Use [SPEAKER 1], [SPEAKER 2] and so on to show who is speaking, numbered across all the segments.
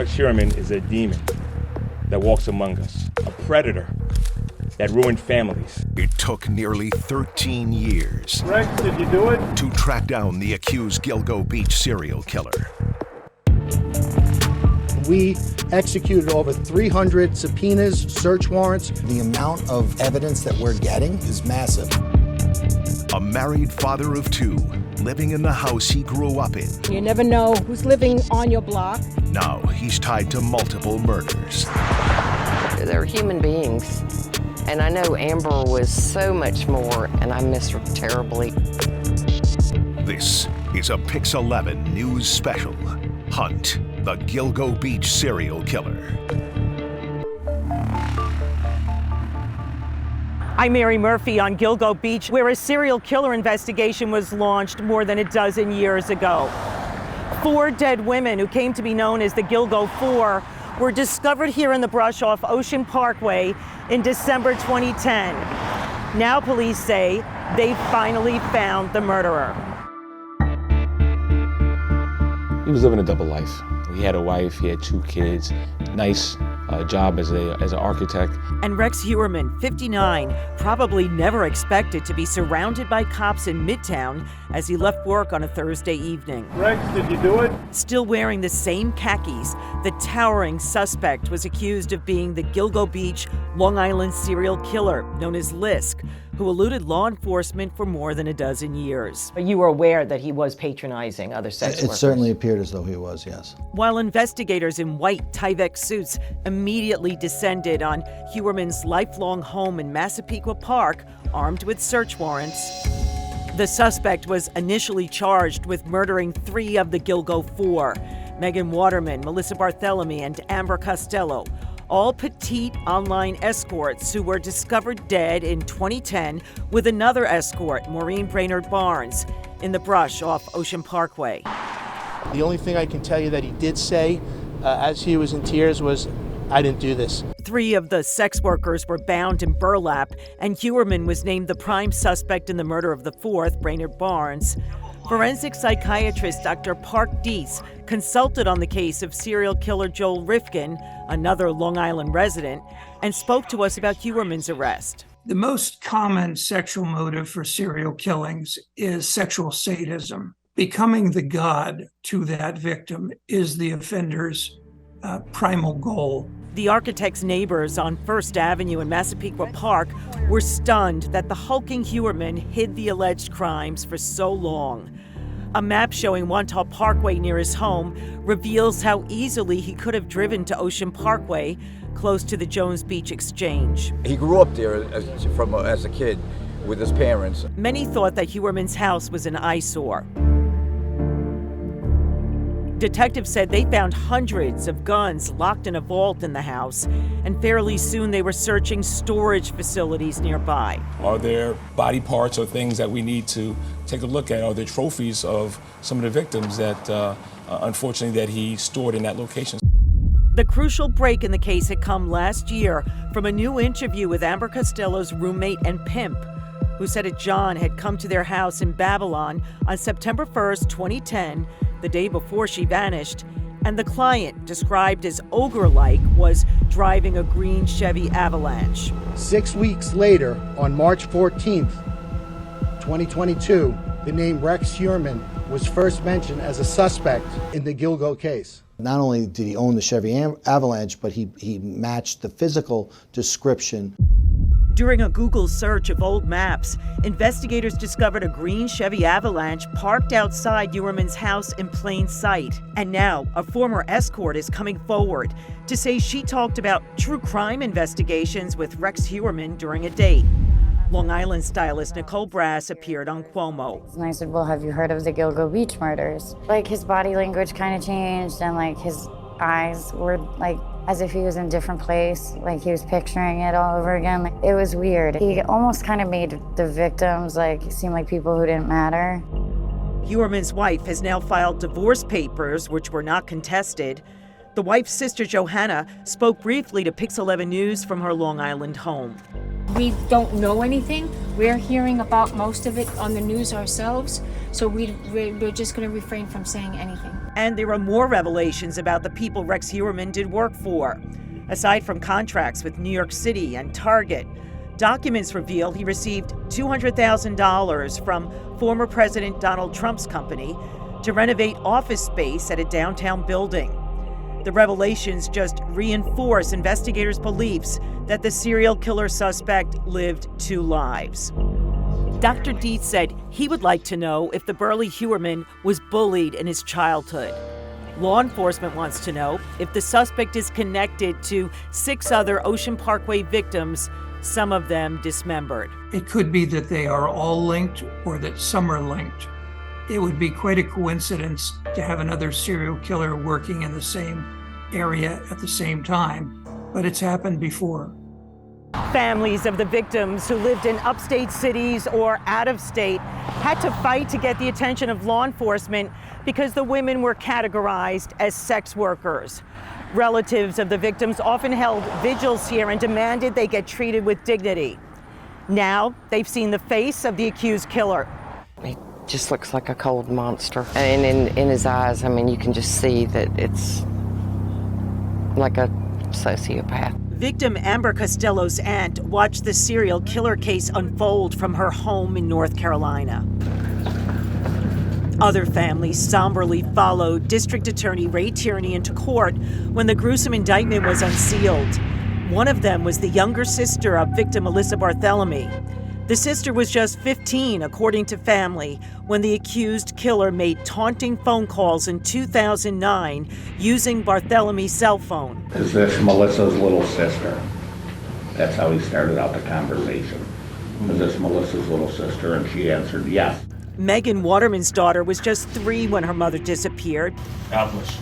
[SPEAKER 1] Rex Heuermann is a demon that walks among us, a predator that ruined families.
[SPEAKER 2] It took nearly 13 years.
[SPEAKER 3] Rex, did you do it?
[SPEAKER 2] To track down the accused Gilgo Beach serial killer.
[SPEAKER 4] We executed over 300 subpoenas, search warrants.
[SPEAKER 5] The amount of evidence that we're getting is massive.
[SPEAKER 2] A married father of two, living in the house he grew up in.
[SPEAKER 6] You never know who's living on your block.
[SPEAKER 2] Now he's tied to multiple murders.
[SPEAKER 7] They're human beings. And I know Amber was so much more, and I miss her terribly.
[SPEAKER 2] This is a Pix 11 News Special. Hunt the Gilgo Beach Serial Killer.
[SPEAKER 8] I'm Mary Murphy on Gilgo Beach, where a serial killer investigation was launched more than a dozen years ago. 4 dead women who came to be known as the Gilgo Four were discovered here in the brush off Ocean Parkway in December 2010. Now police say they finally found the murderer.
[SPEAKER 9] He was living a double life. He had a wife, he had 2 kids, nice job as an architect.
[SPEAKER 8] And Rex Heuermann, 59, probably never expected to be surrounded by cops in Midtown as he left work on a Thursday evening.
[SPEAKER 3] Rex, did you do it?
[SPEAKER 8] Still wearing the same khakis, the towering suspect was accused of being the Gilgo Beach, Long Island serial killer known as Lisk, who eluded law enforcement for more than a dozen years.
[SPEAKER 10] You were aware that he was patronizing other sex workers?
[SPEAKER 5] It certainly appeared as though he was, yes.
[SPEAKER 8] While investigators in white Tyvek suits immediately descended on Heuermann's lifelong home in Massapequa Park, armed with search warrants, the suspect was initially charged with murdering 3 of the Gilgo Four, Megan Waterman, Melissa Barthelemy, and Amber Costello, all petite online escorts who were discovered dead in 2010 with another escort, Maureen Brainerd Barnes, in the brush off Ocean Parkway.
[SPEAKER 11] The only thing I can tell you that he did say as he was in tears was, "I didn't do this."
[SPEAKER 8] 3 of the sex workers were bound in burlap, and Heuermann was named the prime suspect in the murder of the 4th, Brainerd Barnes. Forensic psychiatrist Dr. Park Deese consulted on the case of serial killer Joel Rifkin, another Long Island resident, and spoke to us about Heuermann's arrest.
[SPEAKER 12] The most common sexual motive for serial killings is sexual sadism. Becoming the god to that victim is the offender's primal goal.
[SPEAKER 8] The architect's neighbors on First Avenue in Massapequa Park were stunned that the hulking Heuermann hid the alleged crimes for so long. A map showing Wantagh Parkway near his home reveals how easily he could have driven to Ocean Parkway, close to the Jones Beach Exchange.
[SPEAKER 13] He grew up there as a kid with his parents.
[SPEAKER 8] Many thought that Heuermann's house was an eyesore. Detectives said they found hundreds of guns locked in a vault in the house, and fairly soon they were searching storage facilities nearby.
[SPEAKER 9] Are there body parts or things that we need to take a look at? Are there trophies of some of the victims that, unfortunately, that he stored in that location?
[SPEAKER 8] The crucial break in the case had come last year from a new interview with Amber Costello's roommate and pimp, who said that John had come to their house in Babylon on September 1st, 2010, the day before she vanished, and the client, described as ogre-like, was driving a green Chevy Avalanche.
[SPEAKER 4] 6 weeks later, on March 14th, 2022, the name Rex Heuermann was first mentioned as a suspect in the Gilgo case.
[SPEAKER 5] Not only did he own the Chevy Avalanche, but he matched the physical description.
[SPEAKER 8] During a Google search of old maps, investigators discovered a green Chevy Avalanche parked outside Heuermann's house in plain sight. And now, a former escort is coming forward to say she talked about true crime investigations with Rex Heuermann during a date. Long Island stylist Nicole Brass appeared on Cuomo.
[SPEAKER 14] And I said, well, have you heard of the Gilgo Beach murders? Like, his body language kind of changed, and like his eyes were like as if he was in a different place, like he was picturing it all over again. Like, it was weird. He almost kind of made the victims like seem like people who didn't matter.
[SPEAKER 8] Heuermann's wife has now filed divorce papers, which were not contested. The wife's sister, Johanna, spoke briefly to Pix 11 News from her Long Island home.
[SPEAKER 6] We don't know anything.
[SPEAKER 15] We're hearing about most of it on the news ourselves, so we're just going to refrain from saying anything.
[SPEAKER 8] And there are more revelations about the people Rex Heuermann did work for. Aside from contracts with New York City and Target, documents reveal he received $200,000 from former President Donald Trump's company to renovate office space at a downtown building. The revelations just reinforce investigators' beliefs that the serial killer suspect lived two lives. Dr. Dietz said he would like to know if the burly Heuermann was bullied in his childhood. Law enforcement wants to know if the suspect is connected to 6 other Ocean Parkway victims, some of them dismembered.
[SPEAKER 12] It could be that they are all linked or that some are linked. It would be quite a coincidence to have another serial killer working in the same area at the same time, but it's happened before.
[SPEAKER 8] Families of the victims who lived in upstate cities or out of state had to fight to get the attention of law enforcement because the women were categorized as sex workers. Relatives of the victims often held vigils here and demanded they get treated with dignity. Now they've seen the face of the accused killer.
[SPEAKER 7] He just looks like a cold monster. And in his eyes, I mean, you can just see that it's like a sociopath.
[SPEAKER 8] Victim Amber Costello's aunt watched the serial killer case unfold from her home in North Carolina. Other families somberly followed District Attorney Ray Tierney into court when the gruesome indictment was unsealed. One of them was the younger sister of victim Melissa Barthelemy. The sister was just 15, according to family, when the accused killer made taunting phone calls in 2009 using Barthelemy's cell phone.
[SPEAKER 16] Is this Melissa's little sister? That's how he started out the conversation. Is this Melissa's little sister? And she answered yes.
[SPEAKER 8] Megan Waterman's daughter was just 3 when her mother disappeared.
[SPEAKER 1] Helpless.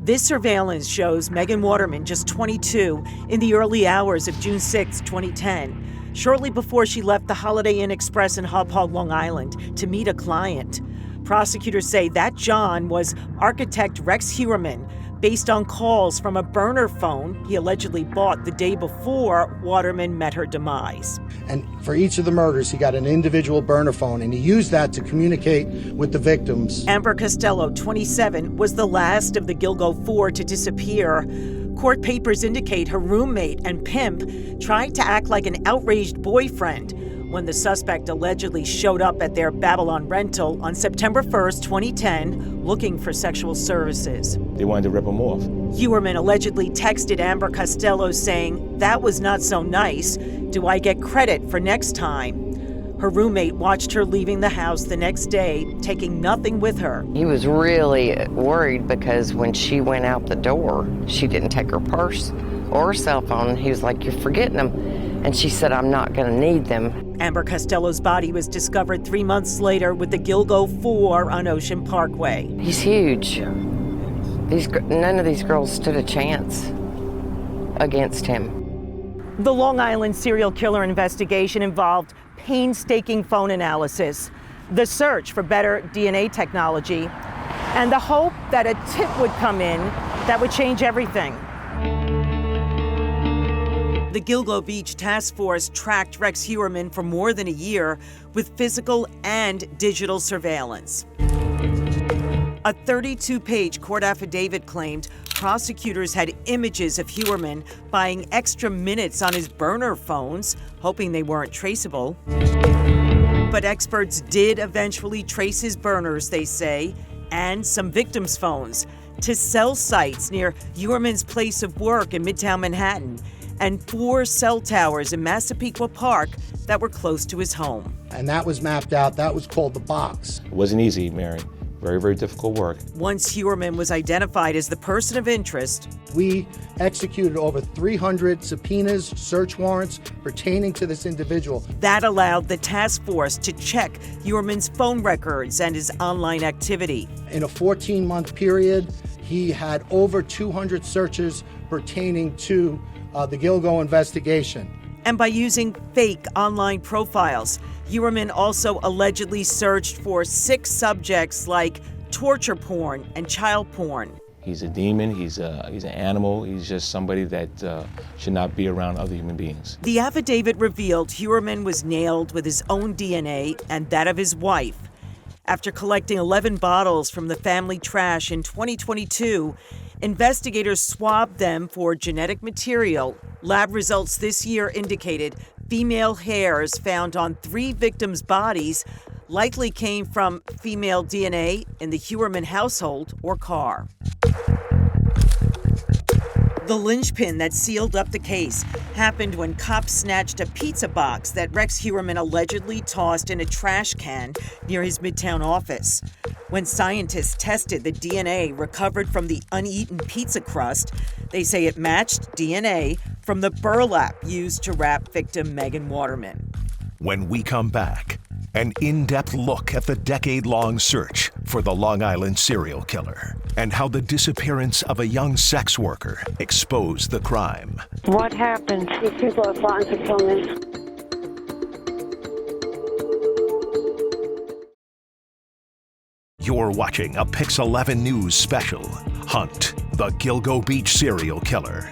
[SPEAKER 8] This surveillance shows Megan Waterman, just 22, in the early hours of June 6, 2010, shortly before she left the Holiday Inn Express in Hauppauge, Long Island, to meet a client. Prosecutors say that John was architect Rex Heuermann, based on calls from a burner phone he allegedly bought the day before Waterman met her demise.
[SPEAKER 4] And for each of the murders, he got an individual burner phone, and he used that to communicate with the victims.
[SPEAKER 8] Amber Costello, 27, was the last of the Gilgo 4 to disappear. Court papers indicate her roommate and pimp tried to act like an outraged boyfriend when the suspect allegedly showed up at their Babylon rental on September 1st, 2010, looking for sexual services.
[SPEAKER 1] They wanted to rip him off.
[SPEAKER 8] Heuermann allegedly texted Amber Costello saying, "That was not so nice. Do I get credit for next time?" Her roommate watched her leaving the house the next day, taking nothing with her.
[SPEAKER 7] He was really worried because when she went out the door, she didn't take her purse or her cell phone. He was like, "You're forgetting them." And she said, "I'm not going to need them."
[SPEAKER 8] Amber Costello's body was discovered 3 months later with the Gilgo 4 on Ocean Parkway.
[SPEAKER 7] He's huge. None of these girls stood a chance against him.
[SPEAKER 8] The Long Island serial killer investigation involved painstaking phone analysis, the search for better DNA technology, and the hope that a tip would come in that would change everything. The Gilgo Beach Task Force tracked Rex Heuermann for more than a year with physical and digital surveillance. A 32-page court affidavit claimed prosecutors had images of Heuermann buying extra minutes on his burner phones, hoping they weren't traceable. But experts did eventually trace his burners, they say, and some victims' phones to cell sites near Heuermann's place of work in Midtown Manhattan, and 4 cell towers in Massapequa Park that were close to his home.
[SPEAKER 4] And that was mapped out. That was called the box.
[SPEAKER 1] It wasn't easy, Mary. Very, very difficult work.
[SPEAKER 8] Once Heuermann was identified as the person of interest,
[SPEAKER 4] we executed over 300 subpoenas, search warrants pertaining to this individual.
[SPEAKER 8] That allowed the task force to check Heuermann's phone records and his online activity.
[SPEAKER 4] In a 14-month period, he had over 200 searches pertaining to the Gilgo investigation.
[SPEAKER 8] And by using fake online profiles, Heuermann also allegedly searched for 6 subjects like torture porn, and child porn.
[SPEAKER 9] He's a demon, he's an animal, he's just somebody that should not be around other human beings.
[SPEAKER 8] The affidavit revealed Huerman was nailed with his own DNA and that of his wife. After collecting 11 bottles from the family trash in 2022, investigators swabbed them for genetic material. Lab results this year indicated female hairs found on 3 victims' bodies likely came from female DNA in the Huerman household or car. The linchpin that sealed up the case happened when cops snatched a pizza box that Rex Huerman allegedly tossed in a trash can near his Midtown office. When scientists tested the DNA recovered from the uneaten pizza crust, they say it matched DNA from the burlap used to wrap victim Megan Waterman.
[SPEAKER 2] When we come back, an in-depth look at the decade-long search for the Long Island serial killer and how the disappearance of a young sex worker exposed the crime.
[SPEAKER 17] What happened? These people are plotting to kill me.
[SPEAKER 2] You're watching a Pix 11 News special, Hunt, the Gilgo Beach Serial Killer.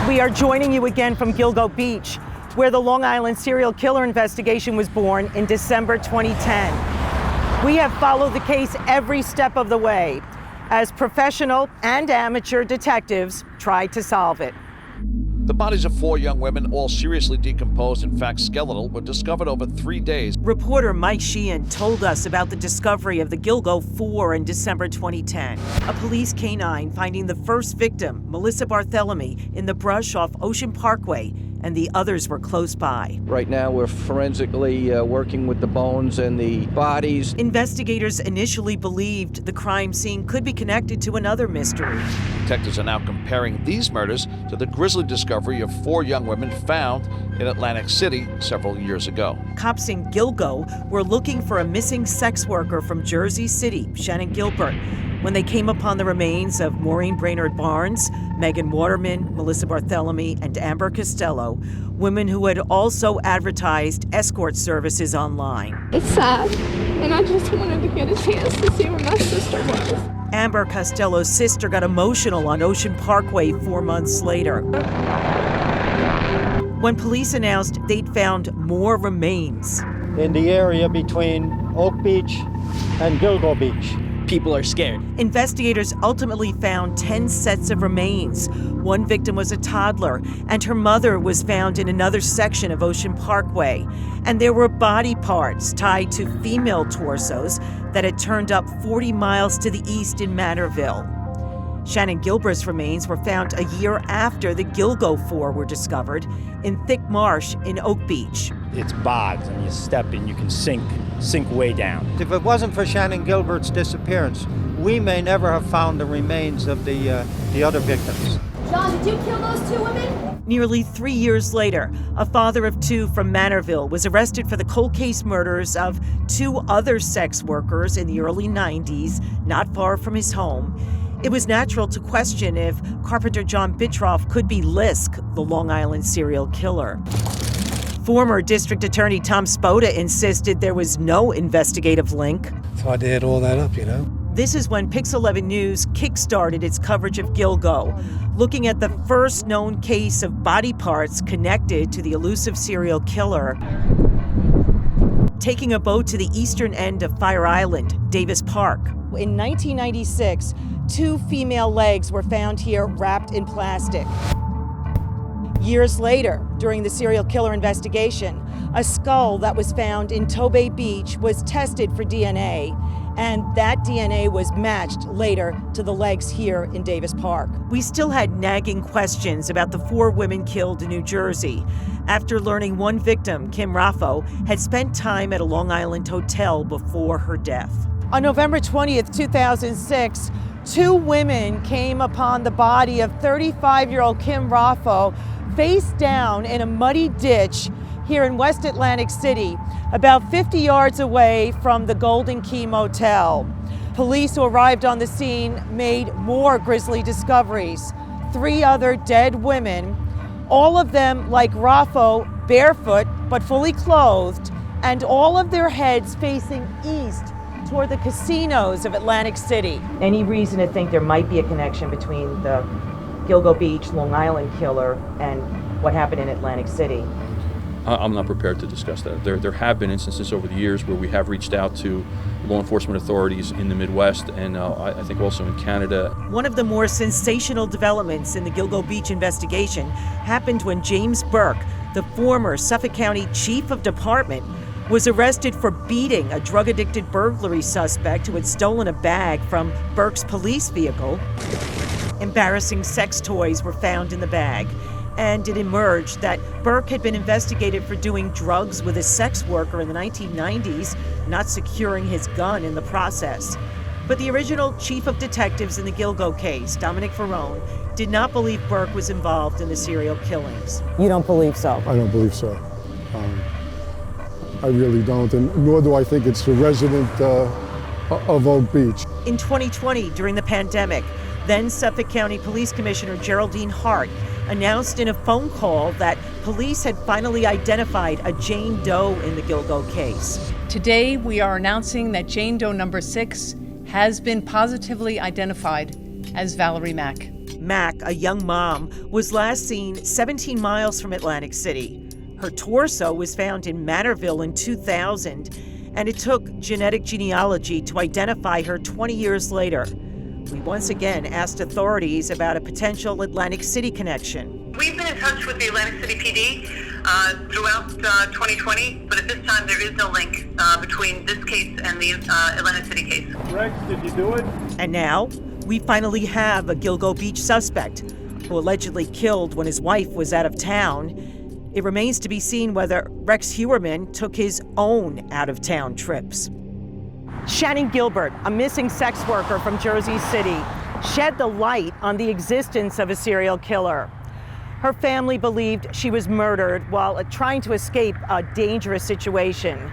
[SPEAKER 8] We are joining you again from Gilgo Beach, where the Long Island serial killer investigation was born in December 2010. We have followed the case every step of the way as professional and amateur detectives tried to solve it.
[SPEAKER 18] The bodies of 4 young women, all seriously decomposed, in fact skeletal, were discovered over 3 days.
[SPEAKER 8] Reporter Mike Sheehan told us about the discovery of the Gilgo 4 in December 2010. A police canine finding the first victim, Melissa Barthelemy, in the brush off Ocean Parkway, and the others were close by.
[SPEAKER 13] Right now, we're forensically working with the bones and the bodies.
[SPEAKER 8] Investigators initially believed the crime scene could be connected to another mystery.
[SPEAKER 18] Detectives are now comparing these murders to the grisly discovery of 4 young women found in Atlantic City several years ago.
[SPEAKER 8] Cops in Gilgo were looking for a missing sex worker from Jersey City, Shannon Gilbert, when they came upon the remains of Maureen Brainerd Barnes, Megan Waterman, Melissa Barthelemy, and Amber Costello, women who had also advertised escort services online.
[SPEAKER 19] It's sad, and I just wanted to get a chance to see where my sister was.
[SPEAKER 8] Amber Costello's sister got emotional on Ocean Parkway 4 months later, when police announced they'd found more remains.
[SPEAKER 3] In the area between Oak Beach and Gilgo Beach.
[SPEAKER 20] People are scared.
[SPEAKER 8] Investigators ultimately found 10 sets of remains. One victim was a toddler, and her mother was found in another section of Ocean Parkway. And there were body parts tied to female torsos that had turned up 40 miles to the east in Manorville. Shannon Gilbert's remains were found a year after the Gilgo 4 were discovered in thick marsh in Oak Beach.
[SPEAKER 21] It's bogs, and you step and you can sink way down.
[SPEAKER 3] If it wasn't for Shannon Gilbert's disappearance, we may never have found the remains of the other victims.
[SPEAKER 19] John, did you kill those 2 women?
[SPEAKER 8] Nearly 3 years later, a father of 2 from Manorville was arrested for the cold case murders of 2 other sex workers in the early 90s, not far from his home. It was natural to question if carpenter John Bittroff could be Lisk, the Long Island serial killer. Former District Attorney Tom Spoda insisted there was no investigative link.
[SPEAKER 22] It's hard to add all that up, you know.
[SPEAKER 8] This is when Pix 11 News kickstarted its coverage of Gilgo, looking at the first known case of body parts connected to the elusive serial killer. Taking a boat to the eastern end of Fire Island, Davis Park. In 1996, 2 female legs were found here wrapped in plastic. Years later, during the serial killer investigation, a skull that was found in Tobay Beach was tested for DNA, and that DNA was matched later to the legs here in Davis Park. We still had nagging questions about the 4 women killed in New Jersey after learning one victim, Kim Raffo, had spent time at a Long Island hotel before her death. On November 20th, 2006, 2 women came upon the body of 35-year-old Kim Raffo face down in a muddy ditch here in West Atlantic City, about 50 yards away from the Golden Key Motel. Police who arrived on the scene made more grisly discoveries. 3 other dead women, all of them like Raffo, barefoot but fully clothed, and all of their heads facing east toward the casinos of Atlantic City. Any reason to think there might be a connection between the Gilgo Beach, Long Island killer and what happened in Atlantic City?
[SPEAKER 10] I'm not prepared to discuss that. There have been instances over the years where we have reached out to law enforcement authorities in the Midwest and I think also in Canada.
[SPEAKER 8] One of the more sensational developments in the Gilgo Beach investigation happened when James Burke, the former Suffolk County Chief of Department, was arrested for beating a drug-addicted burglary suspect who had stolen a bag from Burke's police vehicle. Embarrassing sex toys were found in the bag, and it emerged that Burke had been investigated for doing drugs with a sex worker in the 1990s, not securing his gun in the process. But the original chief of detectives in the Gilgo case, Dominic Ferrone, did not believe Burke was involved in the serial killings. You don't believe so?
[SPEAKER 20] I don't believe so. I really don't, and nor do I think it's a resident of Oak Beach.
[SPEAKER 8] In 2020, during the pandemic, then Suffolk County Police Commissioner Geraldine Hart announced in a phone call that police had finally identified a Jane Doe in the Gilgo case.
[SPEAKER 23] Today, we are announcing that Jane Doe number 6 has been positively identified as Valerie Mack.
[SPEAKER 8] Mack, a young mom, was last seen 17 miles from Atlantic City. Her torso was found in Manorville in 2000, and it took genetic genealogy to identify her 20 years later. We once again asked authorities about a potential Atlantic City connection.
[SPEAKER 24] We've been in touch with the Atlantic City PD throughout 2020, but at this time there is no link between this case and the Atlantic City case.
[SPEAKER 25] Rex, did you do it?
[SPEAKER 8] And now, we finally have a Gilgo Beach suspect who allegedly killed when his wife was out of town. It remains to be seen whether Rex Heuermann took his own out-of-town trips. Shannon Gilbert, a missing sex worker from Jersey City, shed the light on the existence of a serial killer. Her family believed she was murdered while trying to escape a dangerous situation.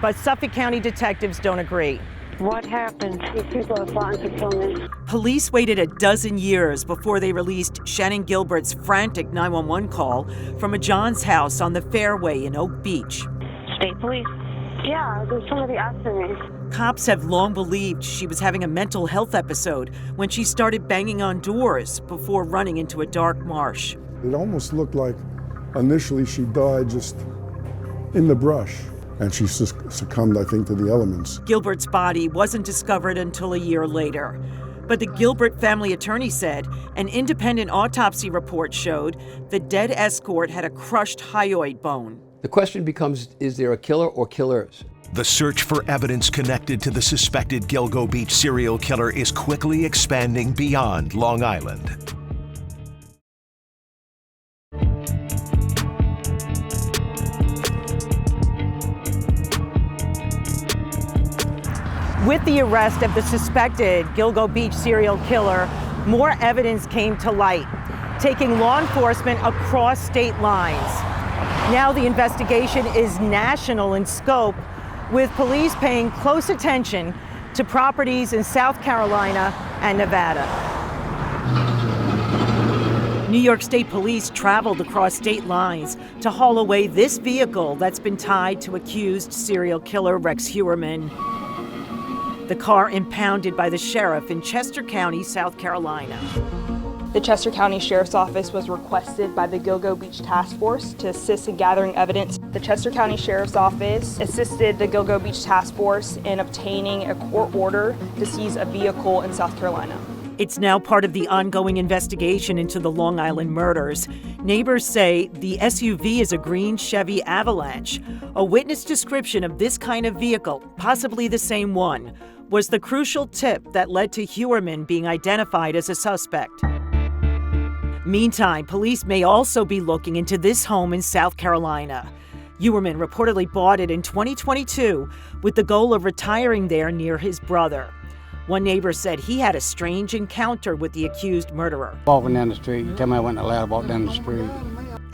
[SPEAKER 8] But Suffolk County detectives don't agree.
[SPEAKER 17] What happened? These people are plotting to kill me.
[SPEAKER 8] Police waited a dozen years before they released Shannon Gilbert's frantic 911 call from a John's house on the Fairway in Oak Beach.
[SPEAKER 17] State police? Yeah, there's somebody after me.
[SPEAKER 8] Cops have long believed she was having a mental health episode when she started banging on doors before running into a dark marsh.
[SPEAKER 20] It almost looked like initially she died just in the brush, and she succumbed, I think, to the elements.
[SPEAKER 8] Gilbert's body wasn't discovered until a year later. But the Gilbert family attorney said an independent autopsy report showed the dead escort had a crushed hyoid bone.
[SPEAKER 26] The question becomes, is there a killer or killers?
[SPEAKER 2] The search for evidence connected to the suspected Gilgo Beach serial killer is quickly expanding beyond Long Island.
[SPEAKER 8] With the arrest of the suspected Gilgo Beach serial killer, more evidence came to light, taking law enforcement across state lines. Now the investigation is national in scope, with police paying close attention to properties in South Carolina and Nevada. New York State Police traveled across state lines to haul away this vehicle that's been tied to accused serial killer Rex Heuermann. The car impounded by the sheriff in Chester County, South Carolina.
[SPEAKER 27] The Chester County Sheriff's Office was requested by the Gilgo Beach Task Force to assist in gathering evidence. The Chester County Sheriff's Office assisted the Gilgo Beach Task Force in obtaining a court order to seize a vehicle in South Carolina.
[SPEAKER 8] It's now part of the ongoing investigation into the Long Island murders. Neighbors say the SUV is a green Chevy Avalanche. A witness description of this kind of vehicle, possibly the same one, was the crucial tip that led to Heuermann being identified as a suspect. Meantime, police may also be looking into this home in South Carolina. Heuermann reportedly bought it in 2022 with the goal of retiring there near his brother. One neighbor said he had a strange encounter with the accused murderer.
[SPEAKER 28] Walking down the street, you tell me I went allowed to walk down the street.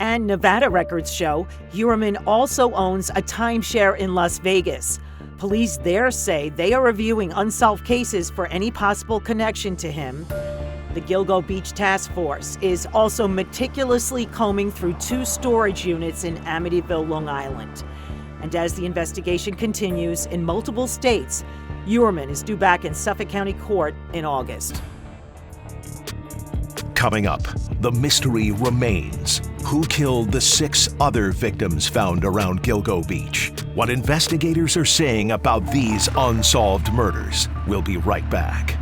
[SPEAKER 8] And Nevada records show Heuermann also owns a timeshare in Las Vegas. Police there say they are reviewing unsolved cases for any possible connection to him. The Gilgo Beach Task Force is also meticulously combing through 2 storage units in Amityville, Long Island. And as the investigation continues in multiple states, Uerman is due back in Suffolk County Court in August.
[SPEAKER 2] Coming up, the mystery remains. Who killed the 6 other victims found around Gilgo Beach? What investigators are saying about these unsolved murders. We'll be right back.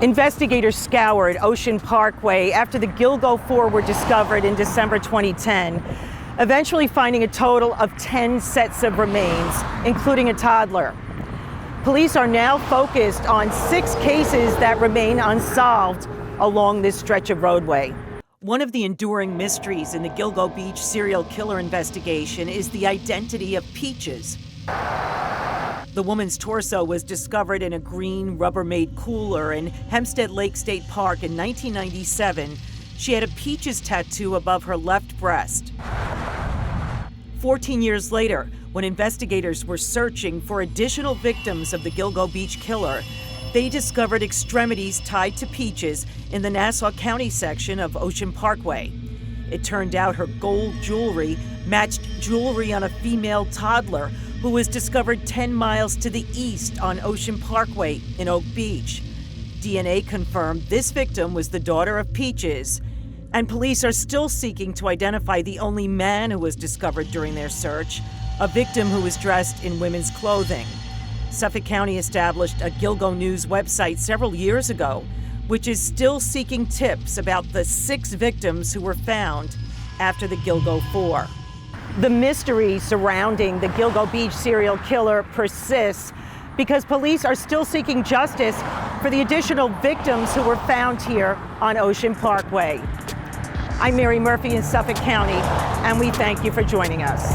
[SPEAKER 8] Investigators scoured Ocean Parkway after the Gilgo 4 were discovered in December 2010, eventually finding a total of 10 sets of remains, including a toddler. Police are now focused on 6 cases that remain unsolved along this stretch of roadway. One of the enduring mysteries in the Gilgo Beach serial killer investigation is the identity of Peaches. The woman's torso was discovered in a green Rubbermaid cooler in Hempstead Lake State Park in 1997. She had a Peaches tattoo above her left breast. 14 years later, when investigators were searching for additional victims of the Gilgo Beach killer, they discovered extremities tied to Peaches in the Nassau County section of Ocean Parkway. It turned out her gold jewelry matched jewelry on a female toddler who was discovered 10 miles to the east on Ocean Parkway in Oak Beach. DNA confirmed this victim was the daughter of Peaches, and police are still seeking to identify the only man who was discovered during their search, a victim who was dressed in women's clothing. Suffolk County established a Gilgo News website several years ago, which is still seeking tips about the 6 victims who were found after the Gilgo 4. The mystery surrounding the Gilgo Beach serial killer persists because police are still seeking justice for the additional victims who were found here on Ocean Parkway. I'm Mary Murphy in Suffolk County, and we thank you for joining us.